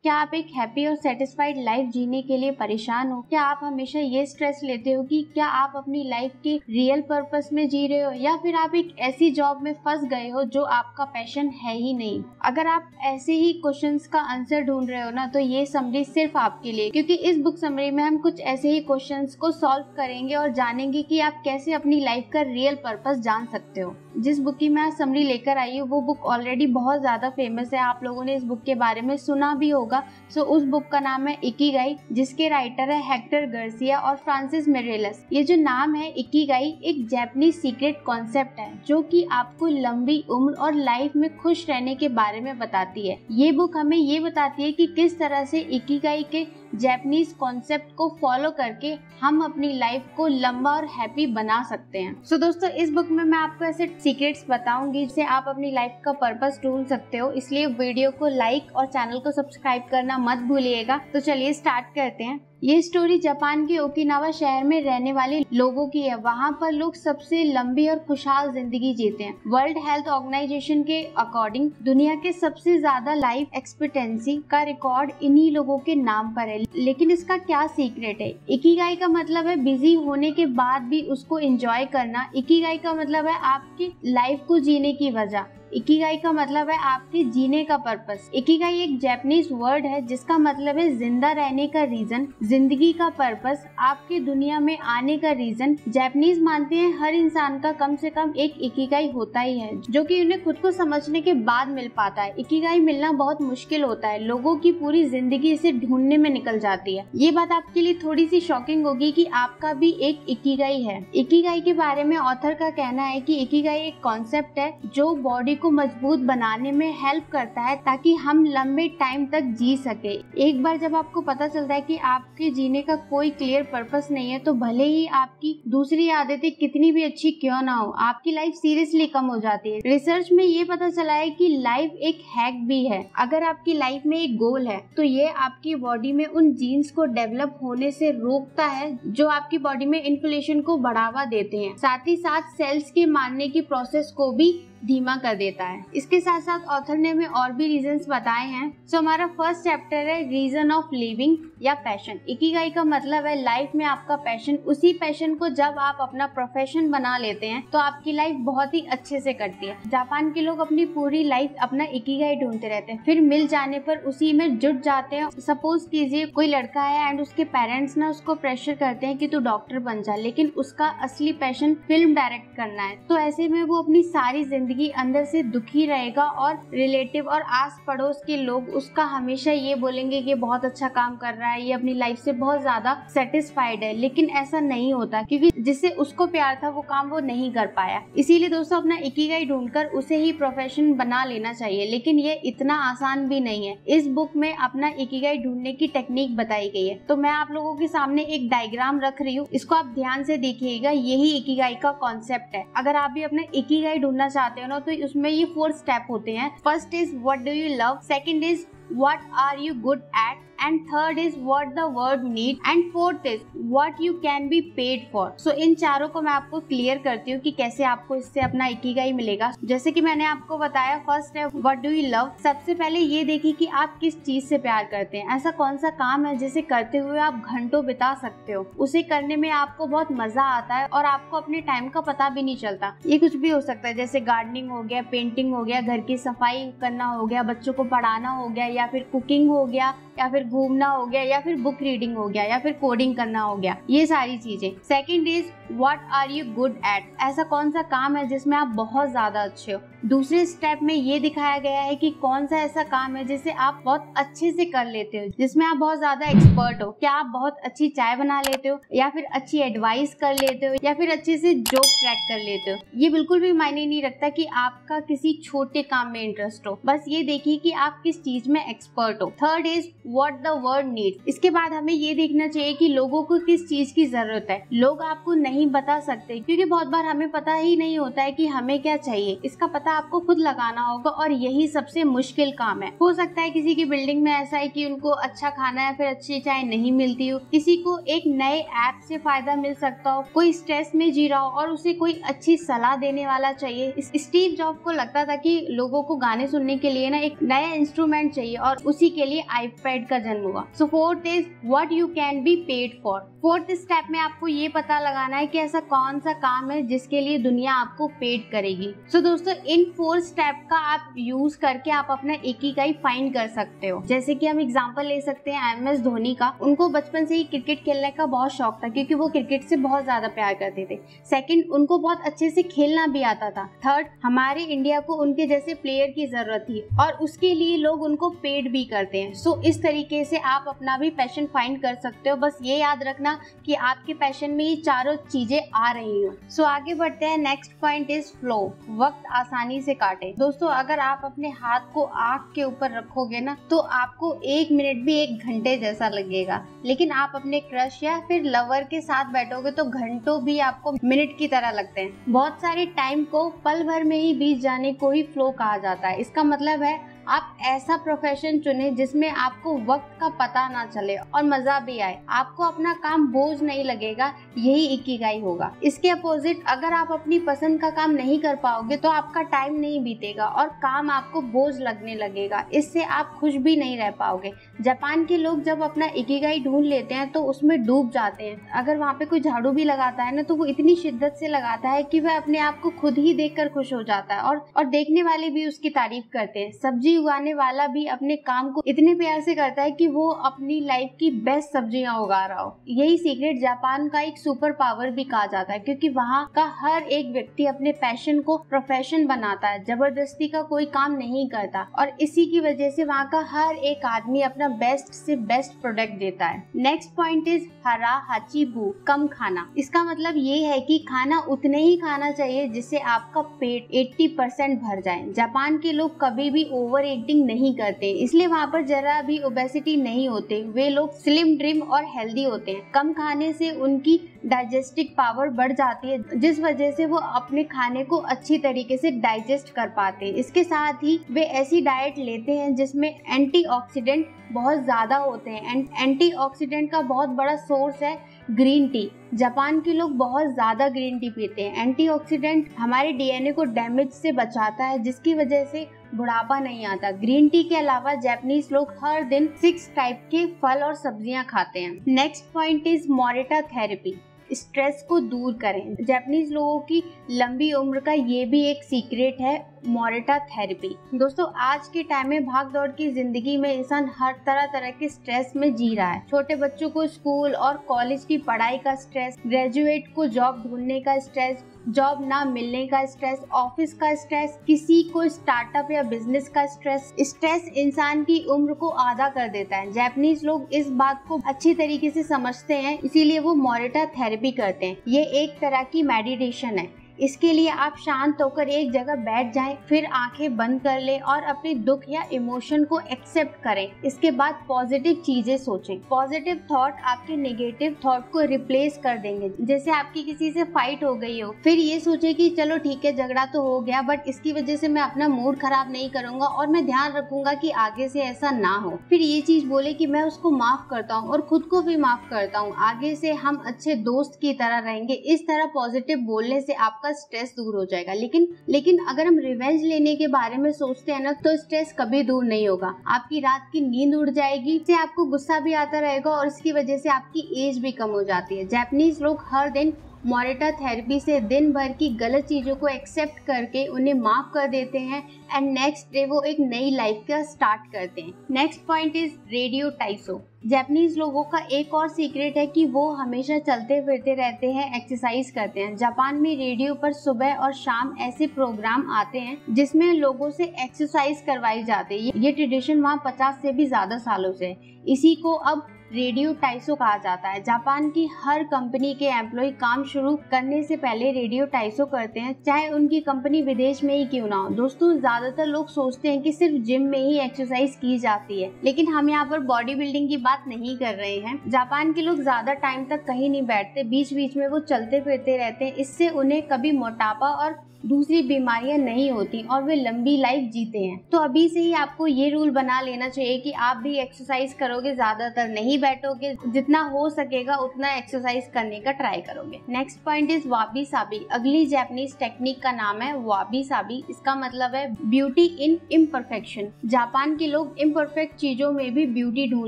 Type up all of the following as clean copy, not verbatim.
क्या आप एक हैप्पी और सेटिस्फाइड लाइफ जीने के लिए परेशान हो? क्या आप हमेशा ये स्ट्रेस लेते हो कि क्या आप अपनी लाइफ के रियल पर्पस में जी रहे हो, या फिर आप एक ऐसी जॉब में फंस गए हो जो आपका पैशन है ही नहीं? अगर आप ऐसे ही क्वेश्चंस का आंसर ढूंढ रहे हो ना, तो ये समरी सिर्फ आपके लिए, क्योंकि इस बुक समरी में हम कुछ ऐसे ही क्वेश्चंस को सॉल्व करेंगे और जानेंगे कि आप कैसे अपनी लाइफ का रियल पर्पस जान सकते हो। जिस बुक की मैं समरी लेकर आई हूँ वो बुक ऑलरेडी बहुत ज्यादा फेमस है, आप लोगों ने इस बुक के बारे में सुना भी होगा। सो उस बुक का नाम है इकिगाई, जिसके राइटर है हेक्टर गार्सिया और फ्रांसिस मिरेलस। ये जो नाम है इकिगाई एक जापानीज सीक्रेट कॉन्सेप्ट है जो कि आपको लंबी उम्र और लाइफ में खुश रहने के बारे में बताती है। ये बुक हमें ये बताती है कि किस तरह से इकिगाई के जापानीज कॉन्सेप्ट को फॉलो करके हम अपनी लाइफ को लंबा और हैप्पी बना सकते हैं। सो दोस्तों, इस बुक में मैं आपको ऐसे सीक्रेट्स बताऊंगी जिससे आप अपनी लाइफ का पर्पस ढूंढ सकते हो, इसलिए वीडियो को लाइक और चैनल को सब्सक्राइब करना मत भूलिएगा। तो चलिए स्टार्ट करते हैं। ये स्टोरी जापान के ओकिनावा शहर में रहने वाले लोगों की है। वहाँ पर लोग सबसे लंबी और खुशहाल जिंदगी जीते हैं। वर्ल्ड हेल्थ ऑर्गेनाइजेशन के अकॉर्डिंग दुनिया के सबसे ज्यादा लाइफ एक्सपेक्टेंसी का रिकॉर्ड इन्हीं लोगों के नाम पर है। लेकिन इसका क्या सीक्रेट है? इकिगाई का मतलब है बिजी होने के बाद भी उसको एंजॉय करना। इकिगाई का मतलब है आपकी लाइफ को जीने की वजह। इकिगाई का मतलब है आपके जीने का पर्पस। इकिगाई एक जापानीज वर्ड है जिसका मतलब है जिंदा रहने का रीजन, जिंदगी का पर्पस, आपके दुनिया में आने का रीजन। जापानीज मानते हैं हर इंसान का कम से कम एक इकिगाई होता ही है, जो कि उन्हें खुद को समझने के बाद मिल पाता है। इकिगाई मिलना बहुत मुश्किल होता है, लोगों की पूरी जिंदगी इसे ढूंढने में निकल जाती है। ये बात आपके लिए थोड़ी सी शॉकिंग होगी कि आपका भी एक इकिगाई है। इकिगाई के बारे में ऑथर का कहना है कि इकिगाई एक कॉन्सेप्ट है जो बॉडी को मजबूत बनाने में हेल्प करता है ताकि हम लंबे टाइम तक जी सके। एक बार जब आपको पता चलता है कि आपके जीने का कोई क्लियर पर्पस नहीं है, तो भले ही आपकी दूसरी आदतें कितनी भी अच्छी क्यों ना हो, आपकी लाइफ सीरियसली कम हो जाती है। रिसर्च में ये पता चला है कि लाइफ एक हैक भी है। अगर आपकी लाइफ में एक गोल है तो ये आपकी बॉडी में उन जीन्स को डेवलप होने से रोकता है जो आपकी बॉडी में इन्फ्लेमेशन को बढ़ावा देते हैं। साथ ही साथ सेल्स के मारने की प्रोसेस को भी धीमा कर देता है। इसके साथ साथ ऑथर ने हमें और भी रीजंस बताए हैं। सो हमारा फर्स्ट चैप्टर है रीजन ऑफ लिविंग या पैशन। इकिगाई का मतलब है लाइफ में आपका पैशन। उसी पैशन को जब आप अपना प्रोफेशन बना लेते हैं तो आपकी लाइफ बहुत ही अच्छे से कटती है। जापान के लोग अपनी पूरी लाइफ अपना इकिगाई ढूंढते रहते हैं, फिर मिल जाने पर उसी में जुट जाते हैं। सपोज कीजिए कोई लड़का है एंड उसके पेरेंट्स ना उसको प्रेशर करते हैं कि तू डॉक्टर बन जा, लेकिन उसका असली पैशन फिल्म डायरेक्ट करना है। तो ऐसे में वो अपनी सारी जिंदगी अंदर से दुखी रहेगा और रिलेटिव और आस पड़ोस के लोग उसका हमेशा ये बोलेंगे कि बहुत अच्छा काम कर रहा है, ये अपनी लाइफ से बहुत ज्यादा सेटिस्फाइड है। लेकिन ऐसा नहीं होता, क्योंकि जिससे उसको प्यार था वो काम वो नहीं कर पाया। इसीलिए दोस्तों अपना इकिगाई ढूंढकर उसे ही प्रोफेशन बना लेना चाहिए, लेकिन ये इतना आसान भी नहीं है। इस बुक में अपना इकिगाई ढूंढने की टेक्निक बताई गई है। तो मैं आप लोगों के सामने एक डायग्राम रख रही हूँ, इसको आप ध्यान से देखिएगा। यही इकिगाई का कॉन्सेप्ट है। अगर आप भी अपना इकिगाई ढूंढना चाहते हो ना, तो उसमें ये 4 स्टेप होते हैं। First is what do you love, second is what are you good at, and third is what the world need, and fourth is what you can be paid for. So इन चारों को मैं आपको clear करती हूँ कि कैसे आपको इससे अपना इकिगाई मिलेगा। जैसे कि मैंने आपको बताया, फर्स्ट है what do you love। सबसे पहले ये देखिए कि आप किस चीज से प्यार करते हैं। ऐसा कौन सा काम है जिसे करते हुए आप घंटों बिता सकते हो, उसे करने में आपको बहुत मजा आता है और आपको अपने टाइम का पता भी नहीं चलता। ये कुछ भी हो सकता है, जैसे गार्डनिंग हो गया, पेंटिंग हो गया, घर की सफाई करना हो गया, बच्चों को पढ़ाना हो गया, या फिर कुकिंग हो गया, या फिर घूमना हो गया, या फिर बुक रीडिंग हो गया, या फिर कोडिंग करना हो गया, ये सारी चीजें। Second is what are you good at. ऐसा कौन सा काम है जिसमें आप बहुत ज्यादा अच्छे हो। दूसरे स्टेप में ये दिखाया गया है कि कौन सा ऐसा काम है जिसे आप बहुत अच्छे से कर लेते हो, जिसमें आप बहुत ज्यादा एक्सपर्ट हो। क्या आप बहुत अच्छी चाय बना लेते हो, या फिर अच्छी एडवाइस कर लेते हो, या फिर अच्छे से जोक क्रैक कर लेते हो। ये बिल्कुल भी मायने नहीं रखता कि आपका किसी छोटे काम में इंटरेस्ट हो, बस ये देखिए कि आप किस चीज में एक्सपर्ट हो। Third is what the world needs. इसके बाद हमें ये देखना चाहिए कि लोगों को किस चीज की जरूरत है। लोग आपको नहीं बता सकते, क्योंकि बहुत बार हमें पता ही नहीं होता है कि हमें क्या चाहिए। इसका पता पैसा आपको खुद लगाना होगा और यही सबसे मुश्किल काम है। हो सकता है किसी की बिल्डिंग में ऐसा है कि उनको अच्छा खाना या फिर अच्छी चाय नहीं मिलती हो, किसी को एक नए ऐप से फायदा मिल सकता हो, कोई स्ट्रेस में जी रहा हो और उसे कोई अच्छी सलाह देने वाला चाहिए। स्टीव जॉब को लगता था कि लोगों को गाने सुनने के लिए ना एक नया इंस्ट्रूमेंट चाहिए और उसी के लिए आईपैड का जन्म हुआ। So fourth is what you can be paid for. Fourth step में आपको ये पता लगाना है कि ऐसा कौन सा काम है जिसके लिए दुनिया आपको पेड करेगी। सो दोस्तों, इन 4 स्टेप का आप यूज करके आप अपना इकिगाई फाइंड कर सकते हो। जैसे कि हम एग्जांपल ले सकते हैं MS धोनी का। उनको बचपन से ही क्रिकेट खेलने का बहुत शौक था क्योंकि वो क्रिकेट से बहुत ज्यादा प्यार करते थे। सेकंड, उनको बहुत अच्छे से खेलना भी आता था। थर्ड, हमारे इंडिया को उनके जैसे प्लेयर की जरूरत थी और उसके लिए लोग उनको पेड भी करते हैं। सो इस तरीके से आप अपना भी पैशन फाइंड कर सकते हो। बस ये याद रखना कि आपके पैशन में ये चारों चीजें आ रही हो। सो आगे बढ़ते हैं। नेक्स्ट पॉइंट इज फ्लो, वक्त आसानी से काटे। दोस्तों, अगर आप अपने हाथ को आँख के ऊपर रखोगे ना तो आपको 1 मिनट भी 1 घंटे जैसा लगेगा, लेकिन आप अपने क्रश या फिर लवर के साथ बैठोगे तो घंटों भी आपको मिनट की तरह लगते हैं। बहुत सारे टाइम को पल भर में ही बीत जाने को ही फ्लो कहा जाता है। इसका मतलब है आप ऐसा प्रोफेशन चुने जिसमें आपको वक्त का पता ना चले और मजा भी आए, आपको अपना काम बोझ नहीं लगेगा, यही इकिगाई होगा। इसके अपोजिट, अगर आप अपनी पसंद का काम नहीं कर पाओगे तो आपका टाइम नहीं बीतेगा और काम आपको बोझ लगने लगेगा। इससे आप खुश भी नहीं रह पाओगे। जापान के लोग जब अपना इकिगाई ढूंढ लेते हैं तो उसमें डूब जाते हैं। अगर वहाँ पे कोई झाड़ू भी लगाता है ना तो वो इतनी शिद्दत से लगाता है कि वह अपने आप को खुद ही देखकर खुश हो जाता है और देखने वाले भी उसकी तारीफ करते हैं। सब्जी उगाने वाला भी अपने काम को इतने प्यार से करता है कि वो अपनी लाइफ की बेस्ट सब्जियां उगा रहा हो। यही सीक्रेट जापान का एक सुपर पावर भी कहा जाता है क्योंकि वहाँ का हर एक व्यक्ति अपने पैशन को प्रोफेशन बनाता है, जबरदस्ती का कोई काम नहीं करता और इसी की वजह से वहाँ का हर एक आदमी अपना बेस्ट से बेस्ट प्रोडक्ट देता है। नेक्स्ट पॉइंट इज हरा हाचीबू, कम खाना। इसका मतलब ये है कि खाना उतने ही खाना चाहिए जिससे आपका पेट 80% भर जाए। जापान के लोग कभी भी ओवर ईटिंग नहीं करते, इसलिए वहाँ पर जरा भी ओबेसिटी नहीं होते। वे लोग स्लिम ड्रिम और हेल्दी होते हैं। कम खाने से उनकी डाइजेस्टिव पावर बढ़ जाती है जिस वजह से वो अपने खाने को अच्छी तरीके से डाइजेस्ट कर पाते हैं। इसके साथ ही वे ऐसी डाइट लेते हैं जिसमें एंटीऑक्सीडेंट बहुत ज्यादा होते हैं। एंटीऑक्सीडेंट का बहुत बड़ा सोर्स है ग्रीन टी। जापान के लोग बहुत ज्यादा ग्रीन टी पीते हैं। एंटीऑक्सीडेंट हमारे DNA को डैमेज से बचाता है जिसकी वजह से बुढ़ापा नहीं आता। ग्रीन टी के अलावा जापानीज लोग हर दिन 6 टाइप के फल और सब्जियां खाते हैं। Next point is Morita therapy, stress को दूर करें। जापानीज लोगों की लंबी उम्र का ये भी एक सीक्रेट है, मोरिटा थेरेपी। दोस्तों, आज के टाइम में भाग दौड़ की जिंदगी में इंसान हर तरह के स्ट्रेस में जी रहा है। छोटे बच्चों को स्कूल और कॉलेज की पढ़ाई का स्ट्रेस, ग्रेजुएट को जॉब ढूंढने का स्ट्रेस, जॉब ना मिलने का स्ट्रेस, ऑफिस का स्ट्रेस, किसी को स्टार्टअप या बिजनेस का स्ट्रेस। स्ट्रेस इंसान की उम्र को आधा कर देता है। जापानीज लोग इस बात को अच्छी तरीके से समझते हैं, इसीलिए वो मोरिटा थेरेपी करते हैं। ये एक तरह की मेडिटेशन है। इसके लिए आप शांत होकर एक जगह बैठ जाएं, फिर आंखें बंद कर लें और अपने दुख या इमोशन को एक्सेप्ट करें। इसके बाद पॉजिटिव चीजें सोचें। पॉजिटिव थॉट आपके नेगेटिव थॉट को रिप्लेस कर देंगे। जैसे आपकी किसी से फाइट हो गई हो, फिर ये सोचे कि चलो ठीक है, झगड़ा तो हो गया बट इसकी वजह से मैं अपना मूड खराब नहीं करूंगा और मैं ध्यान रखूंगा कि आगे से ऐसा ना हो। फिर ये चीज बोले कि मैं उसको माफ करता हूँ और खुद को भी माफ करता हूँ, आगे से हम अच्छे दोस्त की तरह रहेंगे। इस तरह पॉजिटिव बोलने से आपका स्ट्रेस दूर हो जाएगा। लेकिन अगर हम रिवेंज लेने के बारे में सोचते हैं ना तो स्ट्रेस कभी दूर नहीं होगा। आपकी रात की नींद उड़ जाएगी, इससे आपको गुस्सा भी आता रहेगा और इसकी वजह से आपकी एज भी कम हो जाती है। जापानीज लोग हर दिन मोरिटा थेरेपी से दिन भर की गलत चीजों को एक्सेप्ट करके उन्हें माफ कर देते हैं एंड नेक्स्ट डे वो एक नई लाइफ का स्टार्ट करते हैं। नेक्स्ट पॉइंट इज रेडियो टाइसो। जापानीज लोगों का एक और सीक्रेट है कि वो हमेशा चलते फिरते रहते हैं, एक्सरसाइज करते हैं। जापान में रेडियो पर सुबह और शाम ऐसे प्रोग्राम आते हैं जिसमें लोगों से एक्सरसाइज करवाई जाती है। ये ट्रेडिशन वहाँ 50 से भी ज्यादा सालों से है। इसी को अब रेडियो टाइसो कहा जाता है। जापान की हर कंपनी के एम्प्लॉय काम शुरू करने से पहले रेडियो टाइसो करते हैं, चाहे उनकी कंपनी विदेश में ही क्यों ना हो। दोस्तों, ज्यादातर लोग सोचते हैं कि सिर्फ जिम में ही एक्सरसाइज की जाती है, लेकिन हम यहाँ पर बॉडी बिल्डिंग की बात नहीं कर रहे हैं। जापान के लोग ज्यादा टाइम तक कहीं नहीं बैठते, बीच बीच में वो चलते फिरते रहते हैं। इससे उन्हें कभी मोटापा और दूसरी बीमारियां नहीं होती और वे लंबी लाइफ जीते हैं। तो अभी से ही आपको ये रूल बना लेना चाहिए कि आप भी एक्सरसाइज करोगे, ज्यादातर नहीं बैठोगे, जितना हो सकेगा उतना एक्सरसाइज करने का ट्राई करोगे। Next point is वाबी Sabi. अगली जापानीज टेक्निक का नाम है वाबी साबी। इसका मतलब है ब्यूटी इन इम्परफेक्शन। जापान के लोग इम्परफेक्ट चीजों में भी ब्यूटी ढूंढ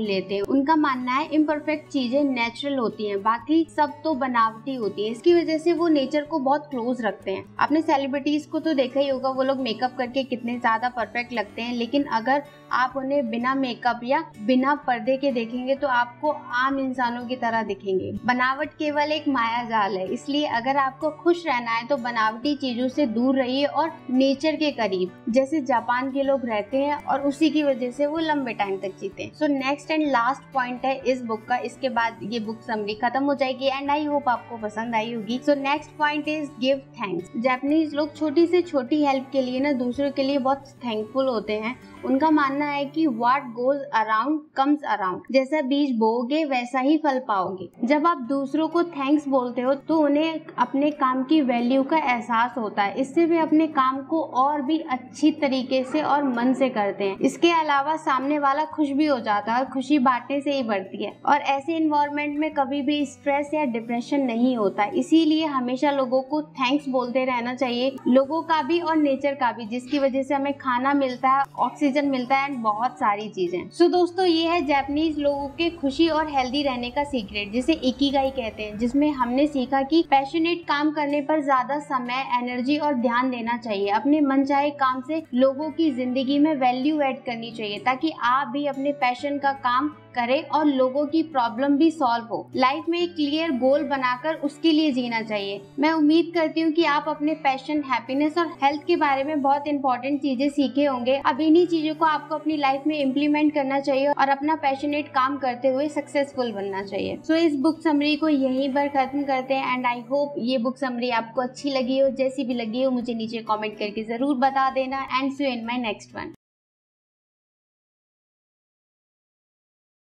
लेते हैं। उनका मानना है इम्परफेक्ट चीजें नेचुरल होती हैं, बाकी सब तो बनावटी होती है। इसकी वजह से वो नेचर को बहुत क्लोज रखते हैं। आपने सेलिब्रिटीज को तो देखा ही होगा, वो लोग मेकअप करके कितने ज्यादा परफेक्ट लगते हैं, लेकिन अगर आप उन्हें बिना मेकअप या बिना पर्दे के देखेंगे तो आपको आम इंसानों की तरह दिखेंगे। बनावट केवल एक माया जाल है, इसलिए अगर आपको खुश रहना है तो बनावटी चीजों से दूर रहिए और नेचर के करीब, जैसे जापान के लोग रहते हैं, और उसी की वजह से वो लंबे टाइम तक जीते हैं। So next and last point है इस बुक का। इसके बाद ये बुक समरी खत्म हो जाएगी एंड आई होप आपको पसंद आई होगी। So next point is give thanks. Japanese लोग छोटी से छोटी हेल्प के लिए ना दूसरों के लिए बहुत थैंकफुल होते हैं। उनका मानना है कि what goes around comes around. जैसा बीज बोओगे वैसा ही फल पाओगे। जब आप दूसरों को थैंक्स बोलते हो तो उन्हें अपने काम की वैल्यू का एहसास होता है। इससे वे अपने काम को और भी अच्छी तरीके से और मन से करते हैं। इसके अलावा सामने वाला खुश भी हो जाता है। खुशी बांटने से ही बढ़ती है और ऐसे इन्वायरमेंट में कभी भी स्ट्रेस या डिप्रेशन नहीं होता। इसीलिए हमेशा लोगों को थैंक्स बोलते रहना चाहिए, लोगों का भी और नेचर का भी, जिसकी वजह से हमें खाना मिलता है, ऑक्सीजन मिलता है एंड बहुत सारी चीजें। सो दोस्तों, ये है जापानीज लोगों के खुशी और हेल्दी रहने का सीक्रेट, जिसे इकिगाई कहते हैं, जिसमें हमने सीखा कि पैशनेट काम करने पर ज्यादा समय, एनर्जी और ध्यान देना चाहिए। अपने मनचाहे काम से लोगों की जिंदगी में वैल्यू ऐड करनी चाहिए ताकि आप भी अपने पैशन का काम करें और लोगों की प्रॉब्लम भी सॉल्व हो। लाइफ में एक क्लियर गोल बनाकर उसके लिए जीना चाहिए। मैं उम्मीद करती हूँ कि आप अपने पैशन, हैप्पीनेस और हेल्थ के बारे में बहुत इंपॉर्टेंट चीजें सीखे होंगे। अब इन्हीं चीजों को आपको अपनी लाइफ में इम्प्लीमेंट करना चाहिए और अपना पैशनेट काम करते हुए सक्सेसफुल बनना चाहिए। सो इस बुक समरी को यहीं पर खत्म करते हैं एंड आई होप ये बुक समरी आपको अच्छी लगी हो। जैसी भी लगी हो मुझे नीचे कॉमेंट करके जरूर बता देना and see you in my next one.